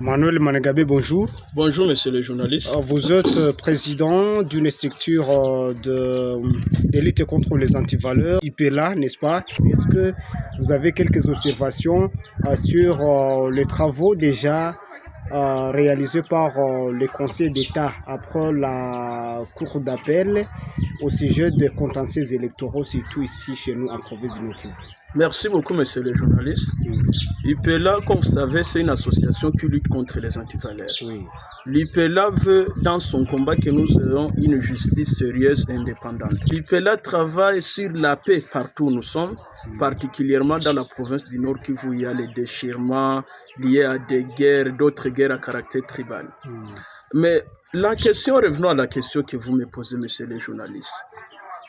Manuel Manegabé, bonjour. Bonjour, monsieur le journaliste. Vous êtes président d'une structure de lutte contre les antivaleurs, IPELA, n'est-ce pas? Est-ce que vous avez quelques observations sur les travaux déjà réalisés par le Conseil d'État après la Cour d'appel au sujet des contentieux électoraux, surtout ici chez nous en province du Nord-Kivu? Merci beaucoup, monsieur le journaliste. IPELA, comme vous savez, c'est une association qui lutte contre les antivaleurs. Oui. L'IPELA veut, dans son combat, que nous ayons une justice sérieuse et indépendante. L'IPELA travaille sur la paix partout où nous sommes, particulièrement dans la province du Nord-Kivu où il y a les déchirements liés à des guerres, d'autres guerres à caractère tribal. Mais la question, revenons à la question que vous me posez, monsieur le journaliste.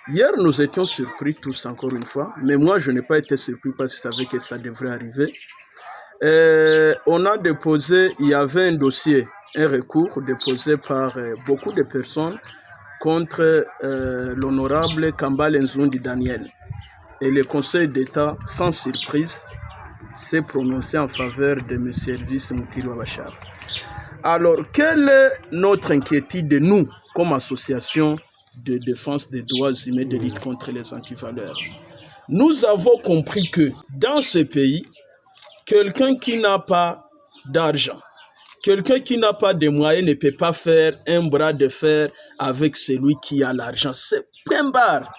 Hier, nous étions surpris tous encore une fois, mais moi, je n'ai pas été surpris parce que je savais que ça devrait arriver. On a déposé, il y avait un dossier, un recours déposé par beaucoup de personnes contre l'honorable Kambale Nzundi Daniel. Et le Conseil d'État, sans surprise, s'est prononcé en faveur de M. Elvis Moutirwa Bachar. Alors, quelle est notre inquiétude, nous, comme association de défense des droits humains, de lutte contre les antivaleurs? Nous avons compris que dans ce pays, quelqu'un qui n'a pas d'argent, quelqu'un qui n'a pas de moyens ne peut pas faire un bras de fer avec celui qui a l'argent. C'est point barre,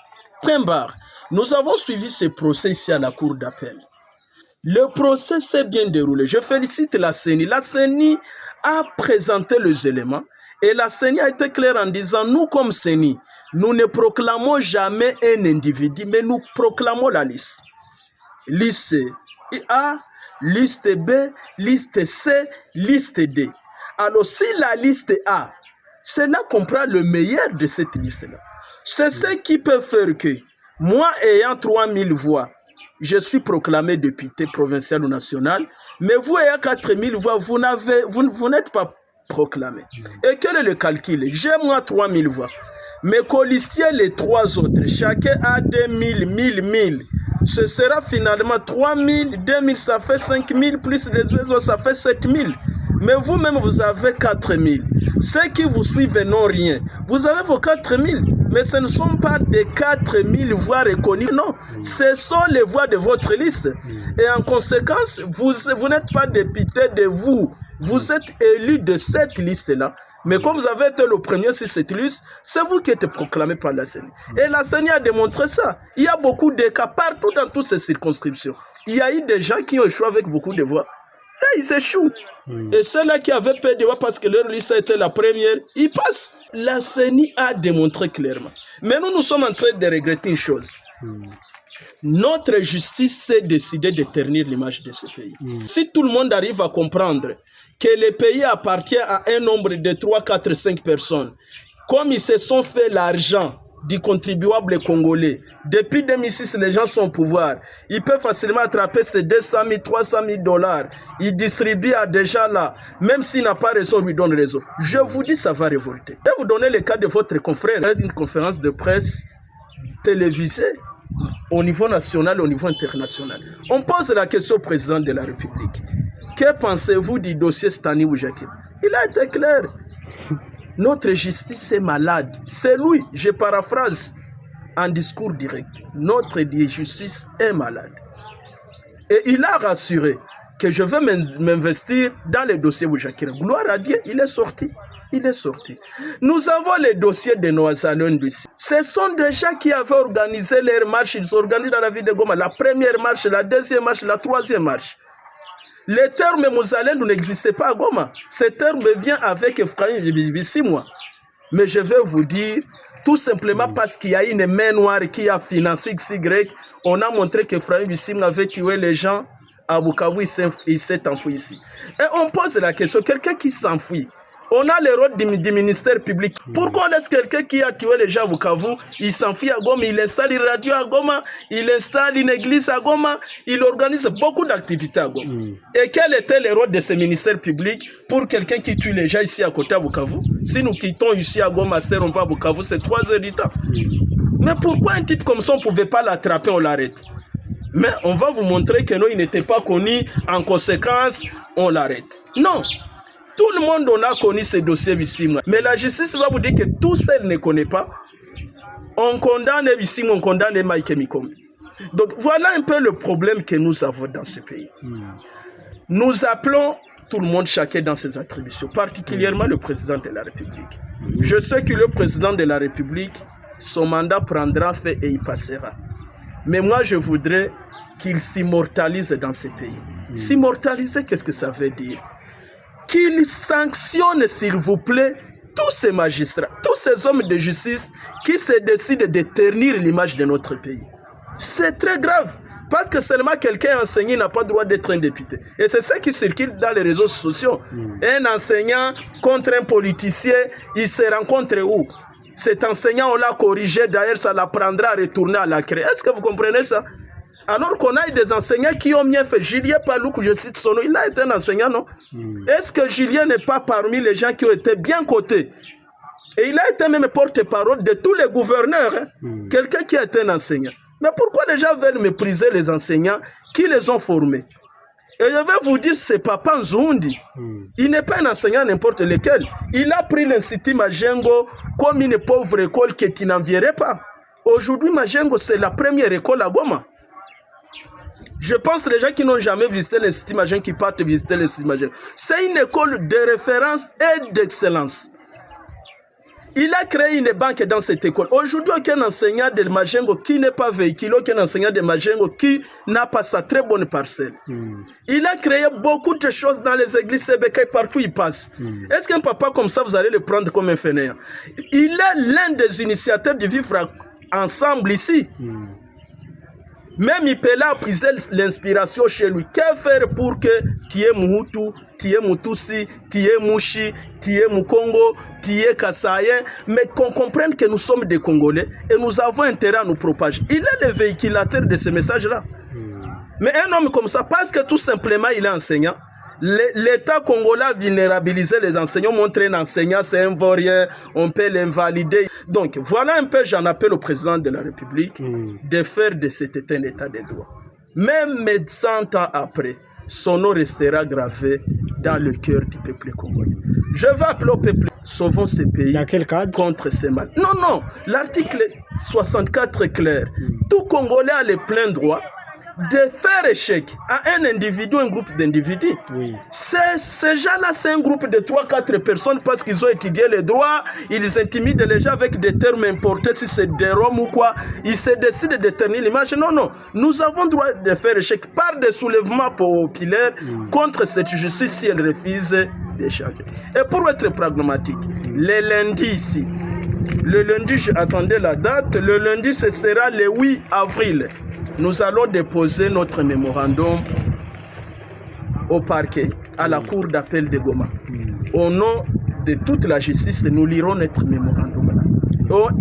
point barre. Nous avons suivi ce procès ici à la Cour d'appel. Le procès s'est bien déroulé. Je félicite la CENI. La CENI a présenté les éléments. Et la CENI a été claire en disant, nous comme CENI, nous ne proclamons jamais un individu, mais nous proclamons la liste. Liste A, liste B, liste C, liste D. Alors si la liste A, cela comprend le meilleur de cette liste-là. C'est ce qui peut faire que, moi ayant 3000 voix, je suis proclamé député provincial ou national, mais vous ayant 4000 voix, vous n'êtes pas proclamé. Et quel est le calcul? J'ai moi 3000 voix. Mais colistiers, les trois autres, chacun a 2000, 1000, 1000. Ce sera finalement 3000, 2000, ça fait 5000, plus les autres, ça fait 7000. Mais vous-même, vous avez 4000. Ceux qui vous suivent n'ont rien. Vous avez vos 4000, mais ce ne sont pas des 4000 voix reconnues. Non, ce sont les voix de votre liste. Et en conséquence, vous n'êtes pas député de vous. Vous êtes élu de cette liste-là. Mais comme vous avez été le premier sur cette liste, c'est vous qui êtes proclamé par la CENI. Et la CENI a démontré ça. Il y a beaucoup de cas partout dans toutes ces circonscriptions. Il y a eu des gens qui ont échoué avec beaucoup de voix. Et ils échouent. Et ceux-là qui avaient peu de voix parce que leur liste a été la première, ils passent. La CENI a démontré clairement. Mais nous sommes en train de regretter une chose. Notre justice s'est décidée de ternir l'image de ce pays. Si tout le monde arrive à comprendre que le pays appartient à un nombre de 3, 4, 5 personnes, comme ils se sont fait l'argent du contribuable congolais, depuis 2006, les gens sont au pouvoir. Ils peuvent facilement attraper ces 200 000, 300 000 dollars. Ils distribuent à des gens là. Même s'il n'a pas raison, on lui donne raison. Je vous dis, ça va révolter. Je vais vous donner le cas de votre confrère. Une conférence de presse télévisée au niveau national et au niveau international. On pose la question au président de la République. Que pensez-vous du dossier Stani Oujakim? Il a été clair. Notre justice est malade. C'est lui, je paraphrase en discours direct. Notre justice est malade. Et il a rassuré que je vais m'investir dans le dossier Oujakim. Gloire à Dieu, il est sorti. Il est sorti. Nous avons les dossiers de Noazalon ici. Ce sont des gens qui avaient organisé leur marche. Ils organisent dans la ville de Goma la première marche, la deuxième marche, la troisième marche. Le terme Mouzalène n'existait pas à Goma. Ce terme vient avec Ephraim Bissimwa. Mais je vais vous dire, tout simplement parce qu'il y a une main noire qui a financé XY, on a montré qu'Ephraim Bissimwa avait tué les gens à Bukavu, il s'est enfui ici. Et on pose la question, quelqu'un qui s'enfuit, on a le rôle du ministère public. Pourquoi on laisse quelqu'un qui a tué les gens à Bukavu, il s'enfuit à Goma, il installe une radio à Goma, il installe une église à Goma, il organise beaucoup d'activités à Goma. Et quel était le rôle de ce ministère public pour quelqu'un qui tue les gens ici à côté à Bukavu? Si nous quittons ici à Goma, on va à Bukavu, c'est 3 heures du temps. Mais pourquoi un type comme ça, on ne pouvait pas l'attraper, on l'arrête? Mais on va vous montrer que non, il n'était pas connu, en conséquence, on l'arrête. Non. Tout le monde on a connu ce dossier Bissima. Mais la justice va vous dire que tout seul ne connaît pas. On condamne Bissima, on condamne Mike Mikombe. Donc voilà un peu le problème que nous avons dans ce pays. Nous appelons tout le monde, chacun dans ses attributions, particulièrement le président de la République. Je sais que le président de la République, son mandat prendra fait et il passera. Mais moi, je voudrais qu'il s'immortalise dans ce pays. S'immortaliser, qu'est-ce que ça veut dire? Qu'il sanctionne, s'il vous plaît, tous ces magistrats, tous ces hommes de justice qui se décident de ternir l'image de notre pays. C'est très grave. Parce que seulement quelqu'un enseigné n'a pas le droit d'être un député. Et c'est ça qui circule dans les réseaux sociaux. Un enseignant contre un politicien, il se rencontre où? Cet enseignant, on l'a corrigé, d'ailleurs, ça l'apprendra à retourner à la craie. Est-ce que vous comprenez ça? Alors qu'on a des enseignants qui ont bien fait. Julien Paloukou, je cite son nom, il a été un enseignant, non? Est-ce que Julien n'est pas parmi les gens qui ont été bien cotés? Et il a été même porte-parole de tous les gouverneurs. Quelqu'un qui a été un enseignant. Mais pourquoi les gens veulent mépriser les enseignants qui les ont formés? Et je vais vous dire, c'est Papa Nzoundi. Il n'est pas un enseignant n'importe lequel. Il a pris l'Institut Majengo comme une pauvre école que tu n'envierais pas. Aujourd'hui, Majengo, c'est la première école à Goma. Je pense que les gens qui n'ont jamais visité l'Institut Majengo, qui partent visiter l'Institut Majengo. C'est une école de référence et d'excellence. Il a créé une banque dans cette école. Aujourd'hui, aucun enseignant de Majengo qui n'est pas véhiculé, aucun enseignant de Majengo qui n'a pas sa très bonne parcelle. Il a créé beaucoup de choses dans les églises Sebeka, partout il passe. Est-ce qu'un papa comme ça, vous allez le prendre comme un fainéant? Il est l'un des initiateurs de vivre ensemble ici. Même Ipela a pris l'inspiration chez lui. Que faire pour que qui est Muhutu, qui est Mutusi, qui est Mushi, qui est Mukongo, qui est Kassayen, mais qu'on comprenne que nous sommes des Congolais et nous avons intérêt à nous propager. Il est le véhiculateur de ces messages-là. Mais un homme comme ça, parce que tout simplement il est enseignant, l'État congolais a vulnérabilisé les enseignants, montrer un enseignant, c'est un vaurien, on peut l'invalider. Donc voilà un peu, j'en appelle au président de la République de faire de cet État un État de droit. Même 100 ans après, son nom restera gravé dans le cœur du peuple congolais. Je vais appeler au peuple, sauvons ce pays contre ces mal. Non, non, l'article 64 est clair. Tout Congolais a le plein droit de faire échec à un individu, un groupe d'individus. Ces gens-là, c'est un groupe de 3-4 personnes parce qu'ils ont étudié les droits, ils intimident les gens avec des termes importés, si c'est des Roms ou quoi, ils se décident de ternir l'image. Non, non, nous avons le droit de faire échec par des soulèvements populaires contre cette justice si elle refuse d'échapper. Et pour être pragmatique, le lundi ici, le lundi, j'attendais la date, le lundi ce sera le 8 avril. Nous allons déposer notre mémorandum au parquet, à la cour d'appel de Goma. Au nom de toute la justice, nous lirons notre mémorandum là.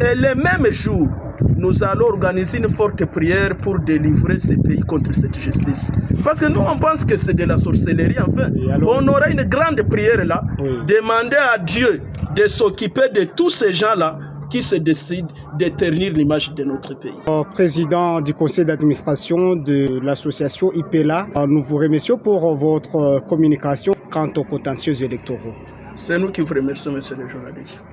Et le même jour, nous allons organiser une forte prière pour délivrer ce pays contre cette justice. Parce que nous, on pense que c'est de la sorcellerie, enfin. On aura une grande prière là, demander à Dieu de s'occuper de tous ces gens-là qui se décide de ternir l'image de notre pays. Président du conseil d'administration de l'association IPELA, nous vous remercions pour votre communication quant aux contentieux électoraux. C'est nous qui vous remercions, monsieur le journaliste.